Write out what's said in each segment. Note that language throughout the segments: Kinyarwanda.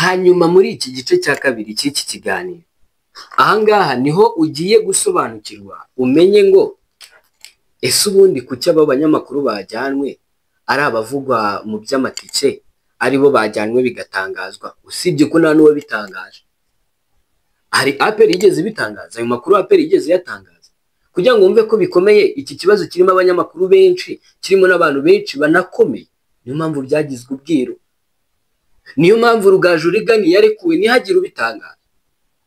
hanyuma muri iki gice cya kabiri cy'iki kiganiro, ahangaha niho ugiye gusobanukirwa umenye ngo ese ubundi kuki aba banyamakuru bajyanwe ari abavugwa mu by'amatike aribo bajyanwe bigatangazwa, usibye ko nta n'uwo bitangaje. Hari APR yigeze bitangaza ayo makuru, APR yigeze yatangaza kugira ngo wumve ko bikomeye. Iki kibazo kirimo abanyamakuru benshi, kirimo n'abantu benshi banakomeye, niyo mpamvu byagizwe ubwiru, niyo mpamvu Rugaju Rigani yarekuwe ntihagire ubitangaza.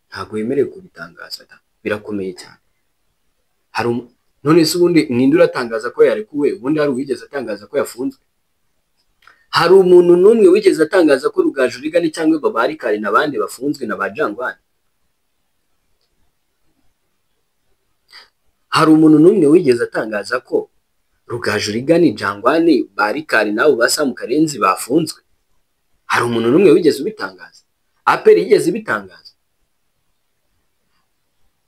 Ntabwo yemerewe kubitangaza, birakomeye cyane. None se ubundi ninde uratangaza ko yarekuwe? Ubundi hari uwigeze atangaza ko yafunzwe? Hari umuntu n'umwe wigeze atangaza ko Rugaju Rigani cyangwa Babarikari n'abandi bafunzwe na ba Jangwani? Hari umuntu n'umwe wigeze atangaza ko Rugaju Rigani, Jangwani, Barikari nabo basa mu Karenzi bafunzwe? Hari umuntu n'umwe wigeze ubitangaza? APR yigeze bitangaza?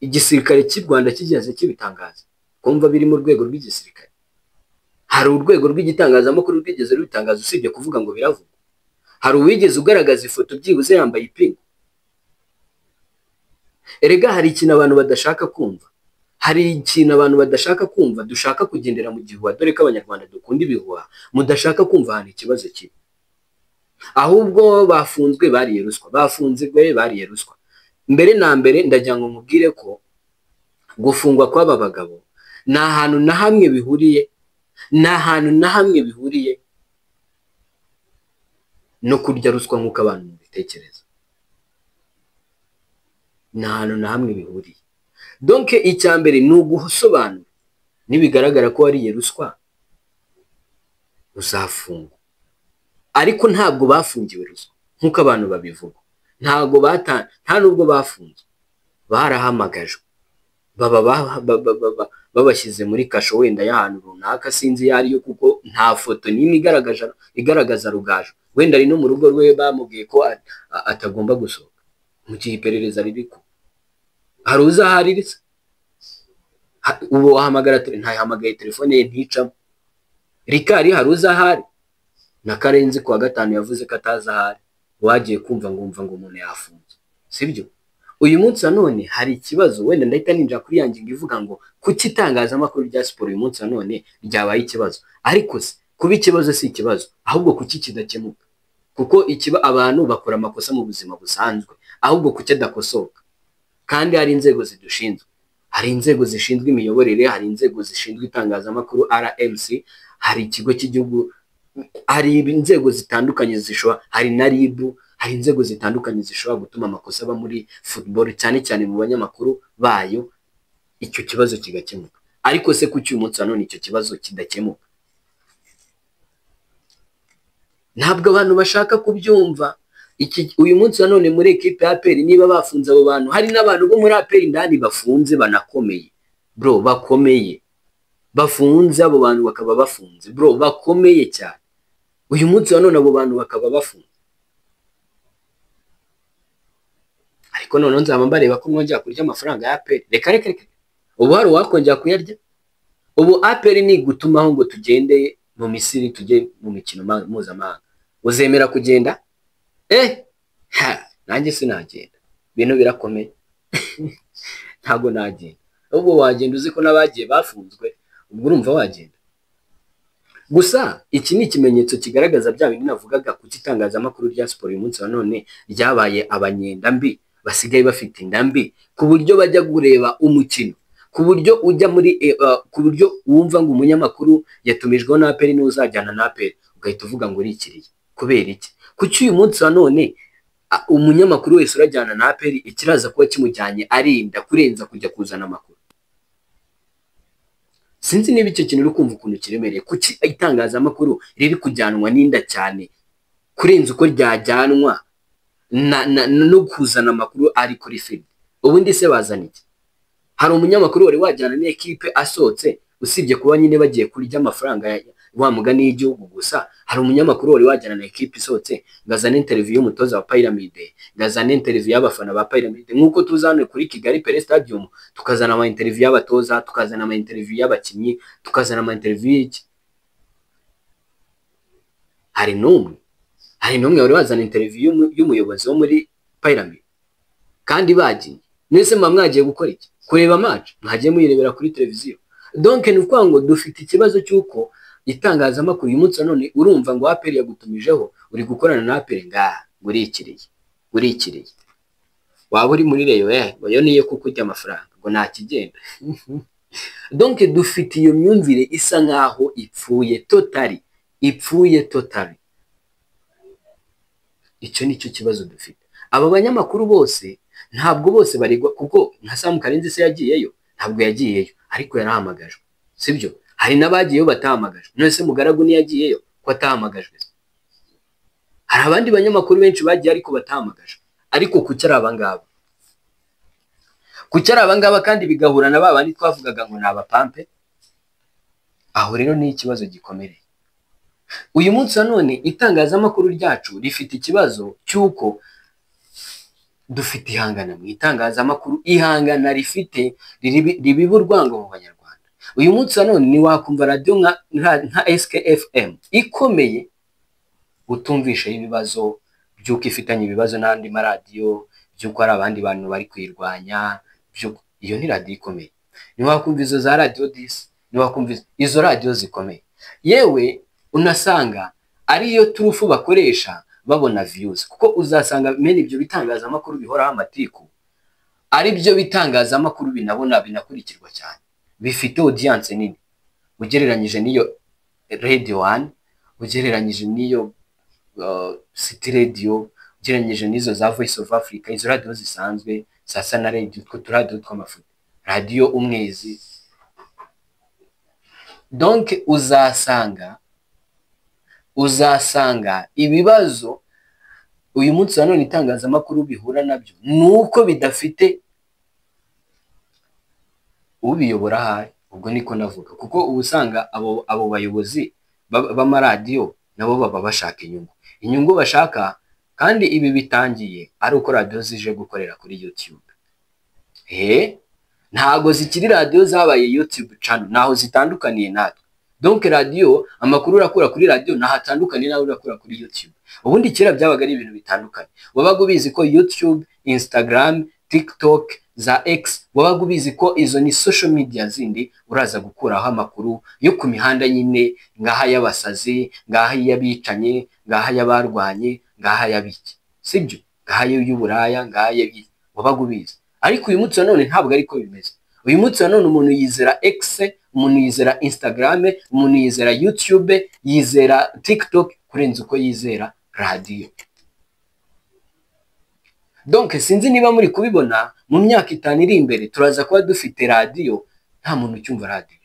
Igisirikare cy'u Rwanda kigeze kibitangaza? Kumva biri mu rwego rw'igisirikare. Hari urwego rw'igitangazamakuru rwigeze rubitangaza usibye kuvuga ngo biravugwa? Hari uwigeze ugaragaza ifoto byibuze yambaye ipingu? Erega hari ikintu abantu badashaka kumva. Hari ikintu abantu badashaka kumva, dushaka kugendera mu gihuha, dore ko abanyarwanda dukunda ibihuha, mudashaka kumva hano ikibazo kiri. Ahubwo bafunzwe bariye ruswa, bafunzwe bariye ruswa. Mbere na mbere ndagira ngo mubwire ko gufungwa kw'aba bagabo nta hantu na hamwe bihuriye, nta hantu na hamwe bihuriye no kurya ruswa nk'uko abantu bitekereza. Nta hantu na hamwe bihuriye. Donc icya mbere ni ugusobanura, nibigaragara ko wariye ruswa uzafungwa, ariko ntabwo bafungiwe ruswa nk'uko abantu babivuga. Ntabwo nta nubwo bafunzwe, barahamagajwe babashyize muri kasho wenda y'ahantu runaka, sinzi iyo ariyo kuko nta foto n'imwe igaragaza Rugaju. Wenda ari no mu rugo rwe bamubwiye ko atagomba gusohoka mu gihe iperereza riri ko. Hari uzahariritse ubu wahamagara, ntahamagaye telefone ye nticamo. Rikari hari uzahari na Karenzi kuwa gatanu yavuze ko atazahari, wagiye kumva ngo umuntu yafunze, sibyo? Uyu munsi none hari ikibazo, wenda ndahita ninjira kuri yangingo ivuga ngo kuki itangazamakuru rya siporo uyu munsi none ryabaye ikibazo. Ariko se kuba ikibazo si ikibazo, ahubwo kuki kidakemuka? Kuko abantu bakora amakosa mu buzima busanzwe, ahubwo kuki adakosoka? Kandi hari inzego zidushinzwe, hari inzego zishinzwe imiyoborere, hari inzego zishinzwe itangazamakuru RMC, hari ikigo cy'igihugu, hari inzego zitandukanye zishobora, hari na RIB, hari inzego zitandukanye zishobora gutuma amakosa aba muri football, cyane cyane mu banyamakuru bayo, icyo kibazo kigakemuka. Ariko se kuki uyu munsi none icyo kibazo kidakemuka? Ntabwo abantu bashaka kubyumva. Uyu munsi none muri equipe ya APR niba bafunze abo bantu, hari n'abantu bo muri APR ndani bafunze banakomeye, bro, bakomeye, bafunze abo bantu bakaba bafunze, bro, bakomeye cyane. Uyu munsi none abo bantu bakaba bafunze. Ariko none nzaba mbareba ko mwongera kurya amafaranga ya APR. Reka ubu hari uwakongera kuyarya? Ubu APR ni gutumaho ngo tugende mu Misiri, tujye mu mikino mpuzamahanga, uzemera kugenda? Nanjye sinagenda, ibintu birakomeye. Ntabwo nagenda. Ubwo wagenda uzi ko n'abagiye bafunzwe, ubwo urumva wagenda? Gusa iki ni ikimenyetso kigaragaza bya bintu navugaga ku itangazamakuru rya siporo uyu munsi none ryabaye abanyenda mbi, basigaye bafite indambi ku buryo bajya gureba umukino, ku buryo ujya muri ku buryo wumva ngo umunyamakuru yatumijweho na APR n'uzajyana na APR ugahita uvuga ngo urikiriye. Kubera iki? Kuki uyu munsi none umunyamakuru wese urajyana na APR ikiraza kuba kimujyanye arinda kurenza kujya kuzana amakuru? Sinzi niba icyo kintu uri kumva ukuntu kiremereye. Kuki itangazamakuru riri kujyanwa n'inda cyane kurenza uko ryajyanwa no kuzana amakuru ari kuri film? Ubundi se bazana iki? Hari umunyamakuru wari wajyana n'equipe asohotse, usibye kuba nyine bagiye kurya amafaranga wa mugani y'igihugu gusa, hari umunyamakuru wari wajyana na equipe isohotse ngazana interview y'umutoza wa Pyramide, ngazana interview y'abafana ba Pyramide, nkuko tuzane kuri Kigali Pele Stadium, tukazana ama interview y'abatoza, tukazana ama interview y'abakinnyi, tukazana ama interview y'iki. Hari n'umwe hari n'umwe wari wazana interview y'umuyobozi wo muri Pyramid kandi bagiye. Mwese mwagiye gukora iki? Kureba match, mwagiye muyirebera kuri televiziyo. Donc ni ukuvuga ngo dufite ikibazo cy'uko itangazamakuru uyu munsi none urumva ngo APR yagutumijeho uri gukorana na APR urikiriye waba uri muri reyo yo niyo kukujya amafaranga ngo nta kigenda. Donc dufite iyo myumvire isa nkaho ipfuye totally. Icyo nicyo kibazo dufite. Aba banyamakuru bose ntabwo bose baregwa, kuko nka Sam Karenzi se yagiyeyo, ntabwo yagiyeyo ariko yarahamagajwe, sibyo? Hari n'abagiyeyo batahamagajwe. None se Mugaragu ni yagiyeyo ko atahamagajwe? Hari abandi banyamakuru benshi bagiye ariko batahamagajwe. Ariko kucyara abangaba kandi bigahura na babandi twavugaga ngo nabapampe. Aho rero ni ikibazo gikomeye. Uyu munsi none itangazamakuru ryacu rifite ikibazo cyuko dufite ihangana mu itangazamakuru, ihangana rifite ribiba urwango mu Banyarwanda. Uyu munsi none ni wakumva radio nka SKFM ikomeye utumvishe ibibazo byuko ifitanye ibibazo n'andi maradiyo, byuko ari abandi bantu bari kwirwanya, iyo ni radio ikomeye. Ni wakumva izo za radio 10, ni wakumva izo radio zikomeye. Yewe unasanga ariyo turufu bakoresha babona views, kuko uzasanga mene ibyo bitangazamakuru bihoraho amatiku ari byo bitangazamakuru binabona binakurikirwa cyane, bifite audience nini ugereranyije niyo Radio 1, ugereranyije niyo City Radio, ugereranyije nizo za Voice of Africa, izo radio zisanzwe sasa na radio ko turadio tw'amafuti, radio Umwezi. Donc uzasanga ibibazo uyu munsi none itangazamakuru bihura nabyo nuko bidafite ubiyobora hari. Ubwo niko navuga, kuko ubusanga abo bayobozi b'amaradiyo nabo baba bashaka inyungu bashaka. Kandi ibi bitangiye ari uko radio zije gukorera kuri YouTube. Ntago zikiri radio zabaye YouTube channel, naho zitandukaniye natwe. Donc radio amakuru urakura kuri radio nahatandukanye nawe urakura kuri YouTube. Ubundi kera byabaga ari ibintu bitandukanye. Wabaga ubizi ko YouTube, Instagram, TikTok, za X, wabaga ubizi ko izo ni social media zindi uraza gukuraho amakuru yo ku mihanda nyine, ngaha y'abasazi, ngaha y'abicanye, ngaha y'abarwanye, ngaha y'abiki, sibyo? Ngaha y'uburaya, ngaha y'abiki, wabaga ubizi. Ariko uyu munsi none ntabwo ariko bimeze. Uyu munsi none umuntu yizera X, umuntu yizera Instagram, umuntu yizera YouTube, yizera TikTok kurenza uko yizera radio. Donc sinzi niba muri kubibona mu myaka 5 iri imbere turaza kuba dufite radio nta muntu ucyumva radio.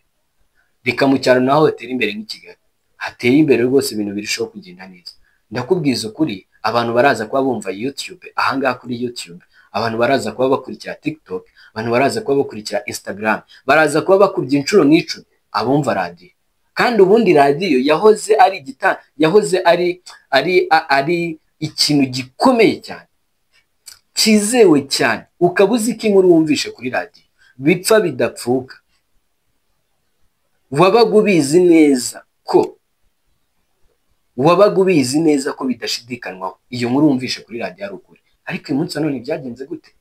Reka mu cyaro naho hatera imbere nk'Ikigali, hateye imbere rwose ibintu birishoho kugenda neza. Ndakubwiza ukuri, abantu baraza kuba bumva YouTube, ahangaha kuri YouTube, abantu baraza kuba bakurikira TikTok, abantu baraza kuba bakurikira Instagram, baraza kuba bakubye inshuro n'icumi abumva radio. Kandi ubundi radio yahoze ari ikintu gikomeye cyane, kizewe cyane, ukabuzi ko inkuru wumvishe kuri radio bipfa bidapfuka. Wabaga ubizi neza ko bidashidikanwaho iyo nkuru wumvishe kuri radio ari ukuri. Ariko uyu munsi none byagenze gute?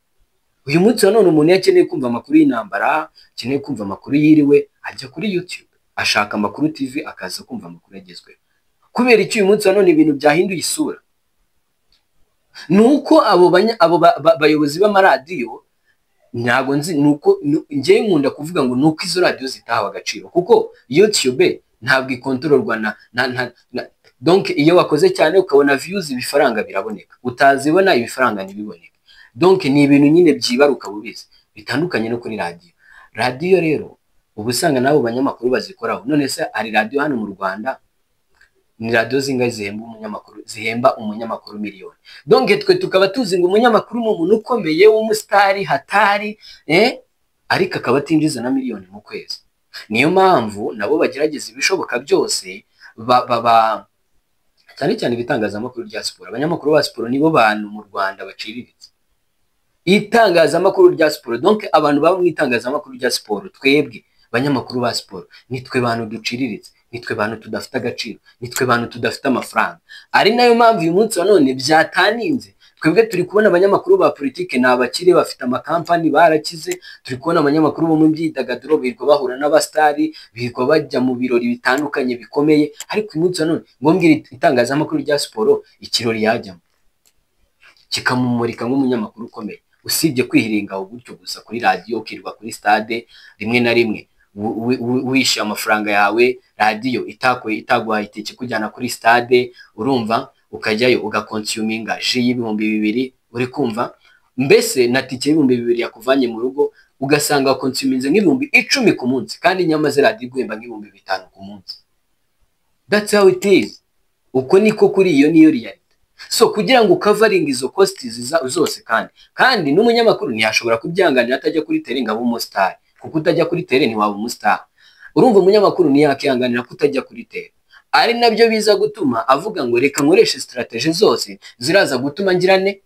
Uyu munsi none umuntu yakeneye kumva amakuru y'intambara, akeneye kumva amakuru yiriwe, ajya kuri YouTube, ashaka amakuru TV akaza kumva amakuru agezweho. Kubera iki uyu munsi none ibintu byahinduye isura? Nuko abo bayobozi b'amaradiyo ntago nzi, nuko ngiye nkunda kuvuga ngo nuko izo radio zitahawe agaciro, kuko YouTube ntabwo ikontororwa donc iyo wakoze cyane ukabona views ibifaranga biraboneka, utazibona ibifaranga ntibiboneka. Donc ni ibintu nyine byibaruka bubizi, bitandukanye no kuri radio. Radio rero ubusanga nabo banyamakuru bazikoraho. None se ari radio hano mu Rwanda ni radio zingahe zihemba umunyamakuru miliyoni? Donc twe tukaba tuzi ngo umunyamakuru mu muntu ukomeye w'umusitari hatari, ariko akaba atinjiza na miliyoni mu kwezi. Niyo mpamvu nabo bagerageza ibishoboka byose cyane cyane ibitangazamakuru rya siporo. Abanyamakuru ba siporo nibo bantu mu Rwanda baciriritse. Itangazamakuru rya siporo, donc abantu baba mu itangazamakuru rya siporo, twebwe banyamakuru ba siporo nitwe bantu duciriritse, nitwe bantu tudafite agaciro, nitwe bantu tudafite amafaranga. Ari nayo mpamvu uyu munsi wa none byataninze. Twebwe turi kubona abanyamakuru ba politike ni abakire bafite amakampani barakize, turi kubona abanyamakuru bo mu byidagaduro birirwa bahura n'abastari, birirwa bajya mu birori bitandukanye bikomeye, ariko uyu munsi wa none ngombwira itangazamakuru rya siporo ikirori yajyamo kikamumurika nk'umunyamakuru ukomeye, usibye kwihiringa uburyo gusa kuri radiyo, ukirirwa kuri stade rimwe na rimwe wishyuye amafaranga yawe, radiyo itaguhaye itike kujyana kuri stade, urumva ukajyayo ugakonsuminga ji y'ibihumbi 2,000, uri kumva mbese na tike y'ibihumbi 2,000 yakuvanye mu rugo, ugasanga wakonsuminze nk'ibihumbi 10 ku munsi, kandi nyamaze radiyo iguhemba nk'ibihumbi 5 ku munsi. That's how it is. Uko niko kuri iyo niyo reality. So kugira ngo covering izo costs zose kandi n'umunyamakuru ntiyashobora kubyanganira atajya kuri terrain ngabo umustar, kuko utajya kuri terrain ni waba umustar. Urumva umunyamakuru ntiyakihanganira kutajya kuri terrain, ari nabyo biza gutuma avuga ngo reka nkoreshe strategy zose ziraza gutuma ngirane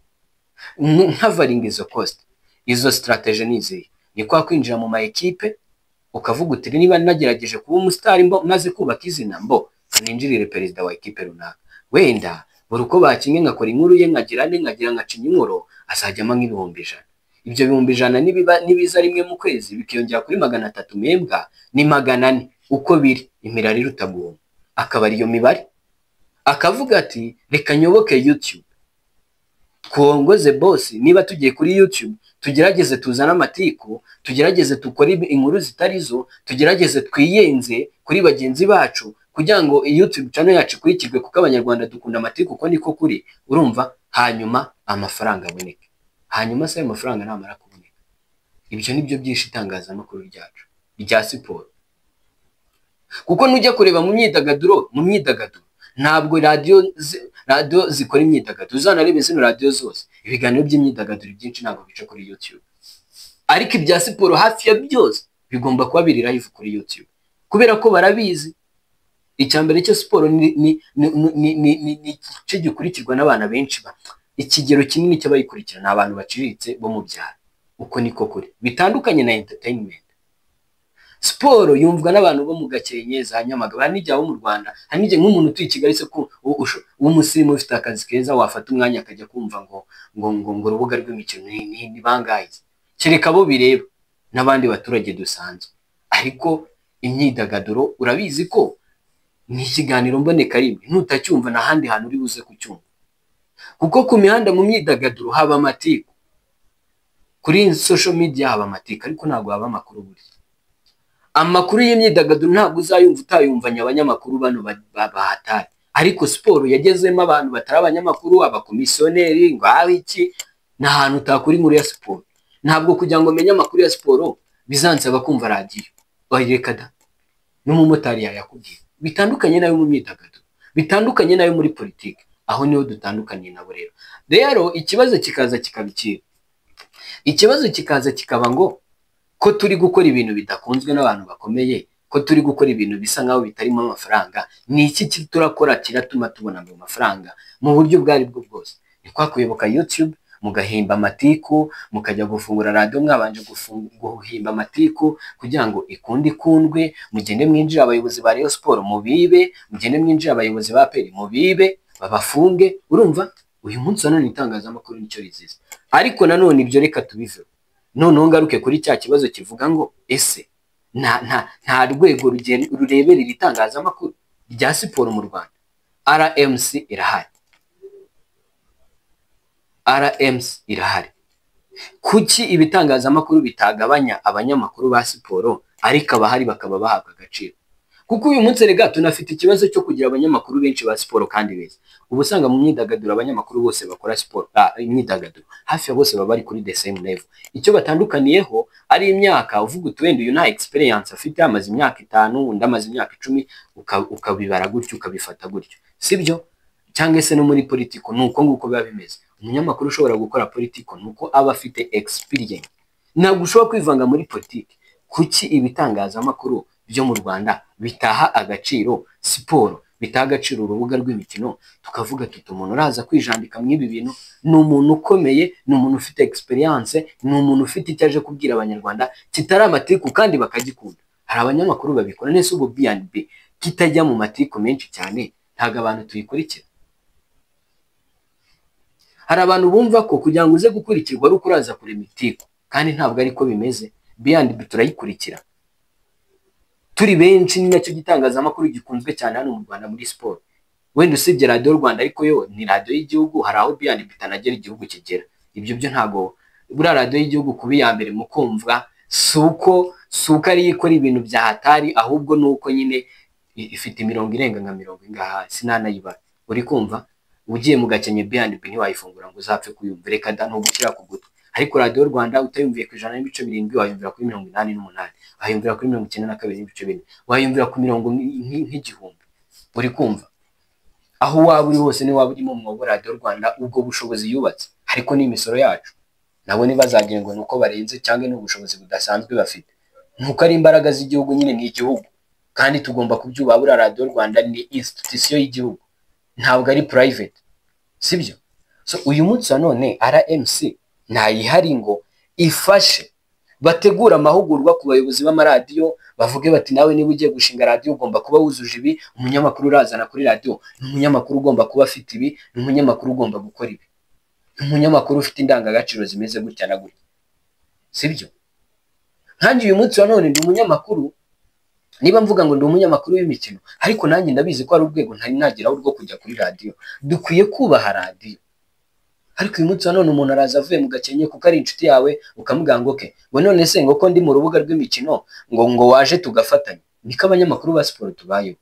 covering izo cost. Izo strategy nizi ni kwa kwinjira mu ma equipe ukavuga uti niba nagerageje kuba umustar maze kubaka izina ninjirire perezida wa equipe runaka, wenda buri uko bakinye ngakora inkuru ye nkagira ngacinya inkuru azajyamo nk'ibihumbi 100. Ibyo bihumbi 100 nibiza rimwe mu kwezi bikiyongera kuri 300 membwa ni 400 uko biri imirari rutaguha, akaba ariyo mibare akavuga ati reka nyoboke YouTube twongoze boss, niba tugiye kuri YouTube tugerageze tuzana amatiku, tugerageze tukore inkuru zitarizo, tugerageze twiyenze kuri bagenzi bacu kugira ngo YouTube channel yacu ikurikirwe, kuko abanyarwanda dukunda amatiku, uko niko kuri, urumva. Hanyuma amafaranga aboneke, hanyuma se amafaranga namara kuboneka, ibyo nibyo byinshi itangazamakuru ryacu rya siporo. Kuko nujya kureba mu myidagaduro ntabwo radio zikora imyidagaduro, uzanarebe zino radio zose ibiganiro by'imyidagaduro byinshi ntabwo bica kuri YouTube, ariko ibya siporo hafi ya byose bigomba kuba biri live kuri YouTube, kubera ko barabizi icyambere cyo siporo ni cyo gikurikirwa n'abana benshi, ikigero kinini cy'abayikurikirana abantu baciriritse bo mu byaro. Uko niko kuri, bitandukanye na entertainment. Siporo yumvwa n'abantu bo mu Gakenke za Nyamagabe, n'ijyaho mu Rwanda, hanije nk'umuntu utuye i Kigali se ko umusirimu ufite akazi keza wafata umwanya akajya kumva ngo urubuga rw'imikino ni bangaye, kereka bo bireba n'abandi baturage dusanzwe. Ariko imyidagaduro urabizi ko ni ikiganiro mboneka rimwe, nutacyumva n'ahandi hantu uri buze kucyumva, kuko ku mihanda mu myidagaduro haba amatiku, kuri social media haba amatiku, ariko ntabwo haba amakuru. Buri amakuru y'imyidagaduro ntabwo uzayumva utayumvanya abanyamakuru bano bahatari, ariko siporo yagezemo abantu batari abanyamakuru, abakomisiyoneri ngo aho iki n'ahantu utakuri inkuru ya siporo. Ntabwo kugira ngo menye amakuru ya siporo bizansaba kumva radiyo, reka da n'umumotari yakubwira. Bitandukanye nayo mu myidagaduro, bitandukanye nayo muri politiki, aho niho dutandukanye nabo. Rero ikibazo kikaza kikabikira, ikibazo kikaza kikaba ngo ko turi gukora ibintu bidakunzwe n'abantu bakomeye, ko turi gukora ibintu bisa nkaho bitarimo amafaranga. Ni iki turakora kiratuma tubona mu mafaranga mu buryo bwari bwo bwose? Ni kwa kuyoboka YouTube mugahimba amatiku, mukajya gufungura radio mwabanje guhimba amatiku kugira ngo ikundwe, mugende mwinjira abayobozi ba Rayon Sport mubibe, mugende mwinjira abayobozi ba PL mubibe babafunge. Urumva uyu munsi none itangazamakuru nicyo riziza. Ariko nanone ibyo reka tubive, none ngaruke kuri cya kibazo kivuga ngo ese nta rwego rurebera itangazamakuru rya siporo mu Rwanda. RMC irahari. Kuki ibitangazamakuru bitagabanya abanyamakuru ba siporo ariko abahari bakaba bahabwa agaciro? Kuko uyu munsi rega tunafite ikibazo cyo kugira abanyamakuru benshi ba siporo kandi beza. Ubu usanga mu myidagaduro abanyamakuru bose bakora siporo imyidagaduro hafi ya bose baba bari kuri the same level. Icyo batandukaniyeho ari imyaka, uvuga utwende uyu nta experience afite, amaze imyaka 5 undi amaze imyaka 10, ukabibara gutyo ukabifata gutyo, sibyo? Cyangwa se no muri politiko nuko nguko biba bimeze. Umunyamakuru ushobora gukora politiko nuko aba afite experience, ntabwo ushobora kwivanga muri politiki. Kuki ibitangazamakuru byo mu Rwanda bitaha agaciro siporo, bitaha agaciro urubuga rw'imikino, tukavuga tuti umuntu uraza kwijandika mu ibi bintu ni umuntu ukomeye, ni umuntu ufite experience, ni umuntu ufite icyaje kubwira abanyarwanda kitari amatiku kandi bakagikunda? Hari abanyamakuru babikora nese ubu B&B kitajya mu matiko menshi cyane, ntabwo abantu tuyikurikira. Hari abantu bumva ko kugira ngo uze gukurikirwa ari uko uraza kurema itiko, kandi ntabwo ariko bimeze. B&B turayikurikira turi benshi, ni nacyo gitangazamakuru gikunzwe cyane hano mu Rwanda muri siporo. Wenda usibye radiyo Rwanda, ariko yo ni radiyo y'igihugu, hari aho B&B itanagera igihugu kigera. Ibyo byo ntabwo buriya radiyo y'igihugu kuba iya mbere mu kumva, si uko ariyo ikora ibintu bya hatari, ahubwo ni uko nyine ifite imirongo irenga nka 40 sinanayibara. Uri kumva ugiye mu Gakenke B&B ntiwayifungura ngo uzapfe kuyumva, reka da no gushyira ku gutwi. Ariko radiyo Rwanda utayumviye ku 100.7 wayumvira kuri 88, wayumvira kuri 92.4, wayumvira ku mirongo nk'igihumbi. Uri kumva aho waba uri hose, ni waba urimo mu radiyo Rwanda, ubwo bushobozi yubatse, ariko ni imisoro yacu. Nabo nibazagira ngo nuko barenze cyangwa n'ubushobozi budasanzwe bafite, nuko ari imbaraga z'igihugu, nyine ni igihugu, kandi tugomba kubyubaha. Buriya radiyo Rwanda ni institution y'igihugu, ntabwo ari private, sibyo? So uyu munsi wa none RMC ntayihari ngo ifashe bategura amahugurwa ku bayobozi b'amaradiyo, bavuge bati nawe niba ugiye gushinga radiyo ugomba kuba wuzuje ibi, umunyamakuru urazana kuri radiyo ni umunyamakuru ugomba kuba afite ibi, ni umunyamakuru ugomba gukora ibi, ni umunyamakuru ufite indangagaciro zimeze gutya na gutya, sibyo? Nkanjye uyu munsi wa none ndi umunyamakuru, niba mvuga ngo ndi umunyamakuru w'imikino, ariko nanjye ndabizi ko ari urwego ntari nageraho rwo kujya kuri radiyo. Dukwiye kubaha radiyo. Ariko uyu munsi wa none umuntu araza avuye mu Gakenke kuko ari inshuti yawe, ukamubwira ngo okay, ngo none se ngo ko ndi mu rubuga rw'imikino ngo waje tugafatanya. Niko abanyamakuru ba siporo tubayeho,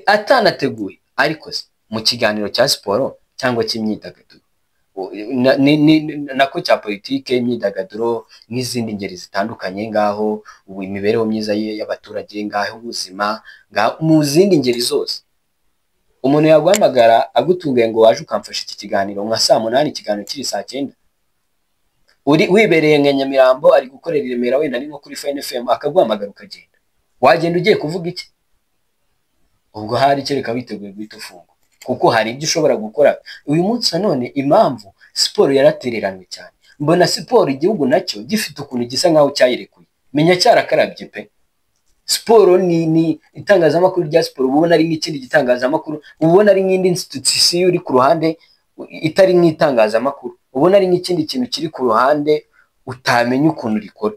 atanateguye. Ariko se mu kiganiro cya siporo cyangwa cy'imyidagaduro, nako cya politike, imyidagaduro n'izindi ngeri zitandukanye, ngaho imibereho myiza y'abaturage, ngaho ubuzima, mu zindi ngeri zose, umuntu yaguhamagara agutunguye ngo waje ukamfasha iki kiganiro nka saa 8, ikiganiro kiri saa 9, uri wibereye nka Nyamirambo, ari gukorera i Remera, wenda ni nko kuri Fine FM, akaguhamagara ukagenda. Wagenda ugiye kuvuga iki? Ubwo hari kereka witeguye guhita ufunga, kuko hari ibyo ushobora gukora. Uyu munsi none impamvu siporo yaratereranwe cyane, mbona siporo igihugu nacyo gifite ukuntu gisa nkaho cyayirekuye. Menya cyarakarabye pe. Siporo ni itangazamakuru rya siporo, ubona ari n'ikindi gitangazamakuru, ubona ari nk'indi institution uri ku ruhande itari nk'itangazamakuru, ubona ari nk'ikindi kintu kiri ku ruhande utamenya ukuntu rikora.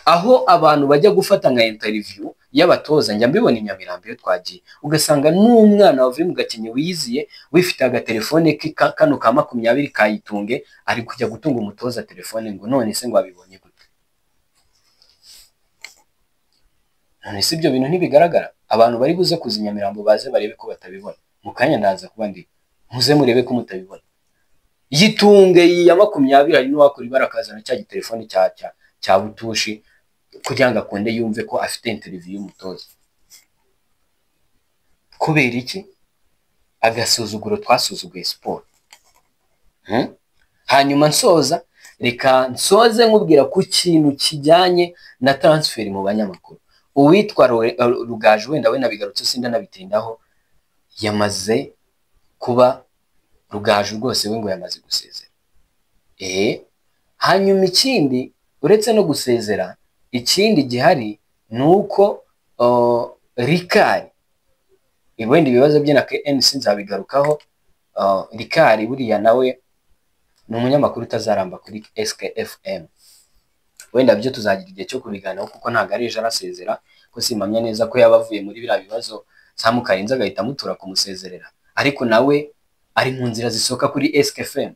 Aho abantu bajya gufata nka interview y'abatoza, njya mbibona i Nyamirambo iyo twagiye, ugasanga n'umwana wavuye mu Gakenke wiyiziye, wifite agatelefone ke kano ka 20 kayitunge, ari kujya gutunga umutoza telefone ngo none se ngo abibonye gute? None se ibyo bintu ntibigaragara? Abantu bari buze kuza Nyamirambo baze barebe ko batabibona. Mu kanya ndaza kuba ndi muze murebe ko mutabibona. Yitunge ya 20 ari n'uwakora ibarakazana cya telefone cya butushi kugira ngo akunde yumve ko afite interview y'umutoza. Kubera iki? Agasuzuguro twasuzuguye siporo. Hanyuma reka nsoze nkubwira ku kintu kijyanye na transfer mu banyamakuru. Uwitwa Rugaju, wenda we nabigarutse sinda nabitindaho, yamaze kuba Rugaju rwose, we ngo yamaze gusezera. Hanyuma ikindi uretse no gusezera, ikindi gihari nuko Rikari, wenda ibibazo bye na KNC nzabigarukaho. Rikari buriya nawe ni umunyamakuru utazaramba kuri SKFM, wenda byo tuzagira igihe cyo kubiganiraho kuko ntago ari ejo arasezera, ko simamya neza ko yabavuye muri biriya bibazo Samukarinze agahita mutura kumusezerera, ariko nawe ari mu nzira zisoka kuri SKFM.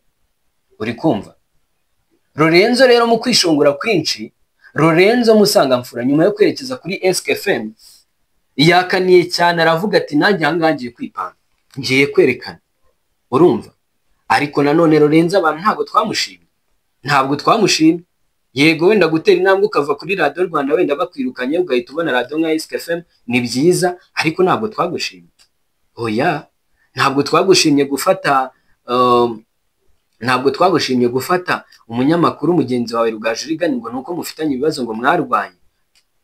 Uri kumva? Lorenzo rero mu kwishongora kwinshi, Lorenzo Musangamfura nyuma yo kwerekeza kuri SKFM yakaniye cyane, aravuga ati nanjye hangangiye kwipanga, ngiye kwerekana. Urumva? Ariko nanone Lorenzo abantu ntabwo twamushimye. Yego wenda gutera intambwe ukava kuri radiyo Rwanda, wenda bakwirukanye ugahita ubona radiyo nka SKFM ni byiza, ariko ntabwo twagushimye. Oya, ntabwo twagushimye gufata umunyamakuru mugenzi wawe Rugaju Rigani ngo nuko mufitanye ibibazo ngo mwarwanye,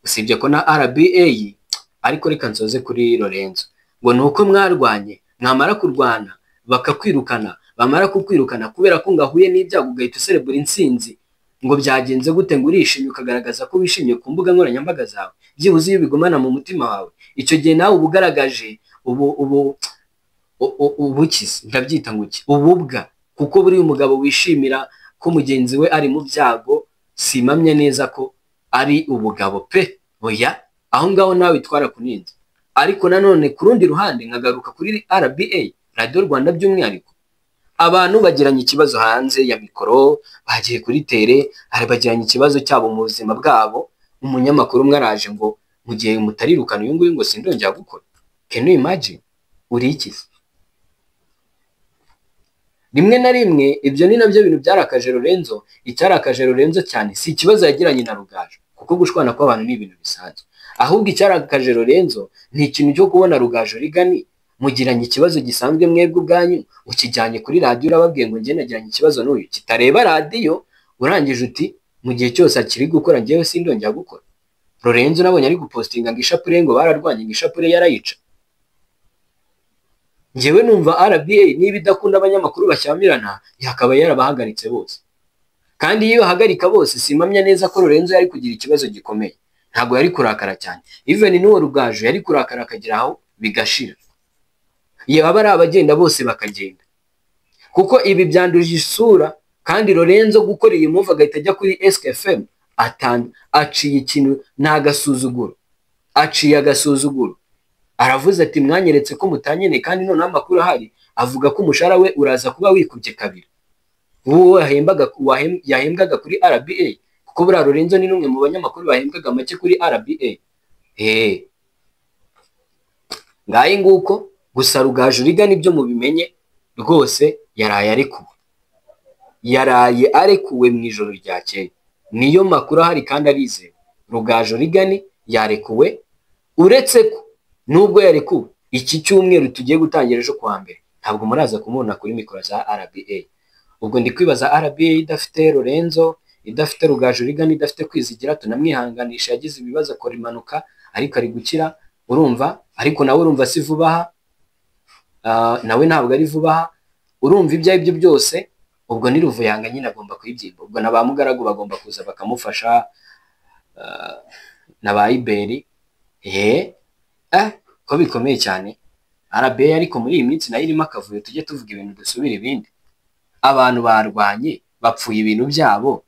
usibye ko na RBA. Ariko reka nsoze kuri Lorenzo, ngo nuko mwarwanye, mwamara kurwana bakakwirukana, bamara kukwirukana kubera ko ngahuye n'ibyago ugahita userebura intsinzi, ngo byagenze gute ngo urishimye ukagaragaza ko wishimye ku mbuga nkoranyambaga zawe. byibuze iyo bigumana mu mutima wawe icyo gihe nawe uba ugaragaje ubukize, ndabyita ngo iki, ububwa, kuko buriya umugabo wishimira ko mugenzi we ari mu byago simamye neza ko ari ubugabo pe, oya, aho ngaho nawe itwara kuninza. Ariko nanone ku rundi ruhande nkagaruka kuri RBA, Radio Rwanda by'umwihariko, abantu bagiranye ikibazo hanze ya mikoro, bagiye kuri tere, hari bagiranye ikibazo cyabo mu buzima bwabo, umunyamakuru umwe araje ngo mu gihe mutarirukana uyu nguyu ngo sindongera gukora. Can you imagine? Uri iki? Rimwe na rimwe ibyo ni nabyo bintu byarakaje Lorenzo. Icyarakaje Lorenzo cyane si ikibazo yagiranye na Rugaju, kuko gushwana kw'abantu ni ibintu bisanzwe, ahubwo icyarakaje Lorenzo ni ikintu cyo kubona Rugaju Rigani mugiranye ikibazo gisanzwe mwebwe ubwanyu, ukijyanye kuri radio urababwiye ngo njye nagiranye ikibazo n'uyu, kitareba radio, urangije uti mu gihe cyose akiri gukora njyewe sindongera gukora. Lorenzo nabonye ari gupostinga ngo ishapure ngo bararwanye, ngo ishapure yarayica. Njyewe numva RBA niba idakunda abanyamakuru bashyamirana yakaba yarabahagaritse bose, kandi iyo bahagarika bose simamya neza ko Lorenzo yari kugira ikibazo gikomeye, ntabwo yari kurakara cyane. Even n'uwo Rugaju yari kurakara akagira aho bigashira, yaba ari abagenda bose bakagenda, kuko ibi byanduje isura. Kandi Lorenzo gukora iyi move agahita ajya kuri SKFM aciye ikintu n'agasuzuguro, aciye agasuzuguro. Aravuze ati mwanyeretse ko mutanyene, kandi none amakuru ahari avuga ko umushara we uraza kuba wikubye kabiri uwo yahembwaga kuri RBA, kuko buriya Lorenzo ni numwe mu banyamakuru bahembwaga make kuri RBA. Ngaye nguko gusa Rugaju Rigani byo mubimenye rwose yaraye arekuwe mu ijoro ryakeye, niyo makuru ahari kandi arizewe. Rugaju Rigani yarekuwe, uretse ko nubwo yarekuwe iki cyumweru tugiye gutangira ejo kwa mbere ntabwo muraza kumubona kuri mikoro za RBA. Ubwo ndi kwibaza RBA idafite Lorenzo, idafite Rugaju Rigani, idafite Kwizigira, tunamwihanganisha yagize ibibazo akora impanuka ariko ari gukira, urumva. Ariko nawe urumva si vuba aha, nawe ntabwo ari vuba aha, urumva ibyo byose. Ubwo ni Ruvuyanga nyine agomba kuyibyimba, ubwo na ba Mugaragu bagomba kuza bakamufasha, na ba Iberi. Ko bikomeye cyane RBA. Ariko muri iyi minsi nayo irimo akavuyo, tujye tuvuga ibintu dusubira ibindi. Abantu barwanye bapfuye ibintu byabo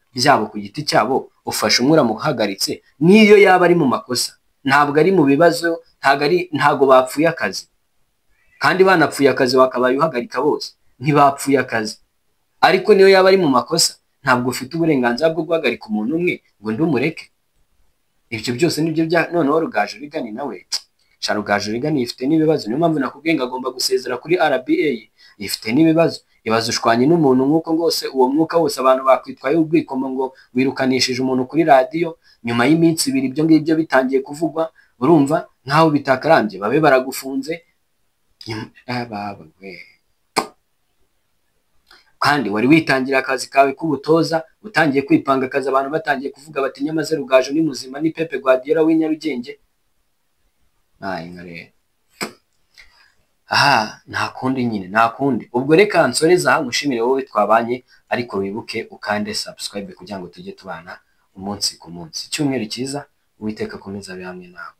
ku giti cyabo, ufasha umwe uramuhagaritse, niyo yaba ari mu makosa ntabwo ari mu bibazo, ntago bapfuye akazi. Kandi banapfuye akazi wakabaye uhagarika bose, ntibapfuye akazi. Ariko niyo yaba ari mu makosa ntabwo ufite uburenganzira bwo guhagarika umuntu umwe ngo ndumureke. Ibyo byose nibyo noneho Rugaju Rigani nawe, Rugaju Rigani ifite n'ibibazo, niyo mpamvu nakubwiye ngo agomba gusezera kuri RBA. Ifite n'ibibazo, ibazo ushwanye n'umuntu nk'uko rwose uwo mwuka wose abantu bakwitwaye ubwikomo ngo wirukanishije umuntu kuri radio, nyuma y'iminsi 2 ibyo ngibyo bitangiye kuvugwa, urumva nkaho bitakarambye babe baragufunze. Kandi wari witangira akazi kawe k'ubutoza, utangiye kwipanga akazi, abantu batangiye kuvuga bati nyamaze Rugaju ni muzima, ni Pepe Guardiola w'inyarugenge. Nkare nta kundi nyine, nta kundi. Ubwo reka nsoreza aha, mushimire wowe twabanye, ariko wibuke ukande subscribe kugira ngo tujye tubana umunsi ku munsi. Icyumweru cyiza, Uwiteka akomeza abe hamwe nawe.